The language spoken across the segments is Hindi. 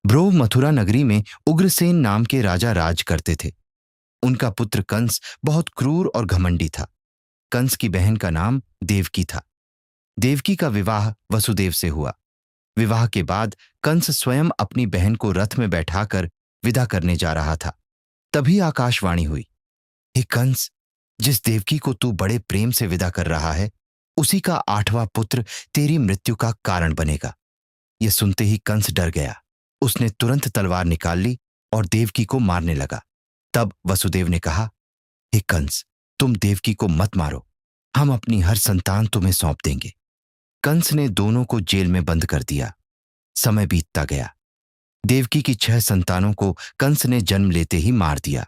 ब्रो मथुरा नगरी में उग्रसेन नाम के राजा राज करते थे। उनका पुत्र कंस बहुत क्रूर और घमंडी था। कंस की बहन का नाम देवकी था। देवकी का विवाह वसुदेव से हुआ। विवाह के बाद कंस स्वयं अपनी बहन को रथ में बैठाकर विदा करने जा रहा था। तभी आकाशवाणी हुई, हे कंस, जिस देवकी को तू बड़े प्रेम से विदा कर रहा है, उसी का 8वां पुत्र तेरी मृत्यु का कारण बनेगा। यह सुनते ही कंस डर गया। उसने तुरंत तलवार निकाल ली और देवकी को मारने लगा। तब वसुदेव ने कहा, हे कंस, तुम देवकी को मत मारो, हम अपनी हर संतान तुम्हें सौंप देंगे। कंस ने दोनों को जेल में बंद कर दिया। समय बीतता गया। देवकी की 6 संतानों को कंस ने जन्म लेते ही मार दिया।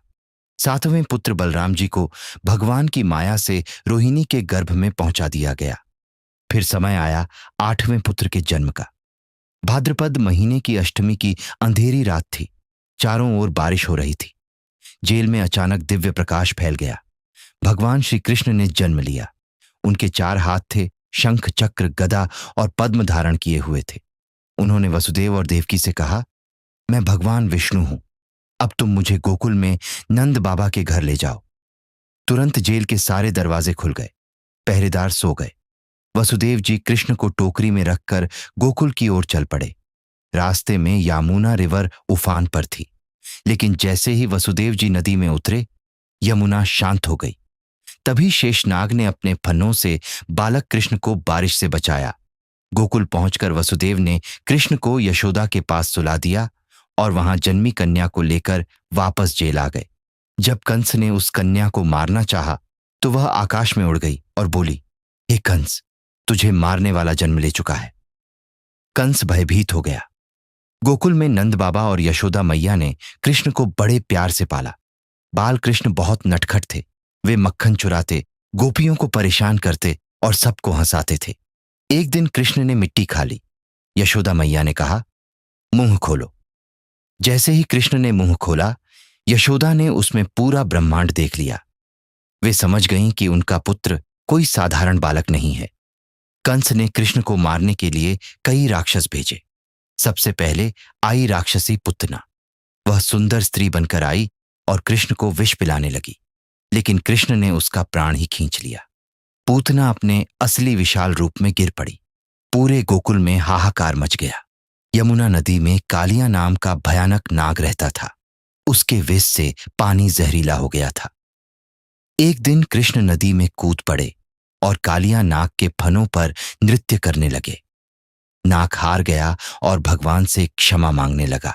7वें पुत्र बलराम जी को भगवान की माया से रोहिणी के गर्भ में पहुंचा दिया गया। फिर समय आया 8वें पुत्र के जन्म का। भाद्रपद महीने की अष्टमी की अंधेरी रात थी। चारों ओर बारिश हो रही थी। जेल में अचानक दिव्य प्रकाश फैल गया। भगवान श्री कृष्ण ने जन्म लिया। उनके 4 हाथ थे, शंख, चक्र, गदा और पद्म धारण किए हुए थे। उन्होंने वसुदेव और देवकी से कहा, मैं भगवान विष्णु हूं। अब तुम मुझे गोकुल में नंद बाबा के घर ले जाओ। तुरंत जेल के सारे दरवाजे खुल गए। पहरेदार सो गए। वसुदेव जी कृष्ण को टोकरी में रखकर गोकुल की ओर चल पड़े। रास्ते में यमुना रिवर उफान पर थी, लेकिन जैसे ही वसुदेव जी नदी में उतरे, यमुना शांत हो गई। तभी शेषनाग ने अपने फन्नों से बालक कृष्ण को बारिश से बचाया। गोकुल पहुंचकर वसुदेव ने कृष्ण को यशोदा के पास सुला दिया और वहां जन्मी कन्या को लेकर वापस जेल आ गए। जब कंस ने उस कन्या को मारना चाहा तो वह आकाश में उड़ गई और बोली, हे कंस, तुझे मारने वाला जन्म ले चुका है। कंस भयभीत हो गया। गोकुल में नंद बाबा और यशोदा मैया ने कृष्ण को बड़े प्यार से पाला। बाल कृष्ण बहुत नटखट थे। वे मक्खन चुराते, गोपियों को परेशान करते और सबको हंसाते थे। एक दिन कृष्ण ने मिट्टी खा ली। यशोदा मैया ने कहा, मुंह खोलो। जैसे ही कृष्ण ने मुंह खोला, यशोदा ने उसमें पूरा ब्रह्मांड देख लिया। वे समझ गईं कि उनका पुत्र कोई साधारण बालक नहीं है। कंस ने कृष्ण को मारने के लिए कई राक्षस भेजे। सबसे पहले आई राक्षसी पुतना। वह सुंदर स्त्री बनकर आई और कृष्ण को विष पिलाने लगी, लेकिन कृष्ण ने उसका प्राण ही खींच लिया। पूतना अपने असली विशाल रूप में गिर पड़ी। पूरे गोकुल में हाहाकार मच गया। यमुना नदी में कालिया नाम का भयानक नाग रहता था। उसके विष से पानी जहरीला हो गया था। एक दिन कृष्ण नदी में कूद पड़े और कालिया नाग के फनों पर नृत्य करने लगे। नाग हार गया और भगवान से क्षमा मांगने लगा।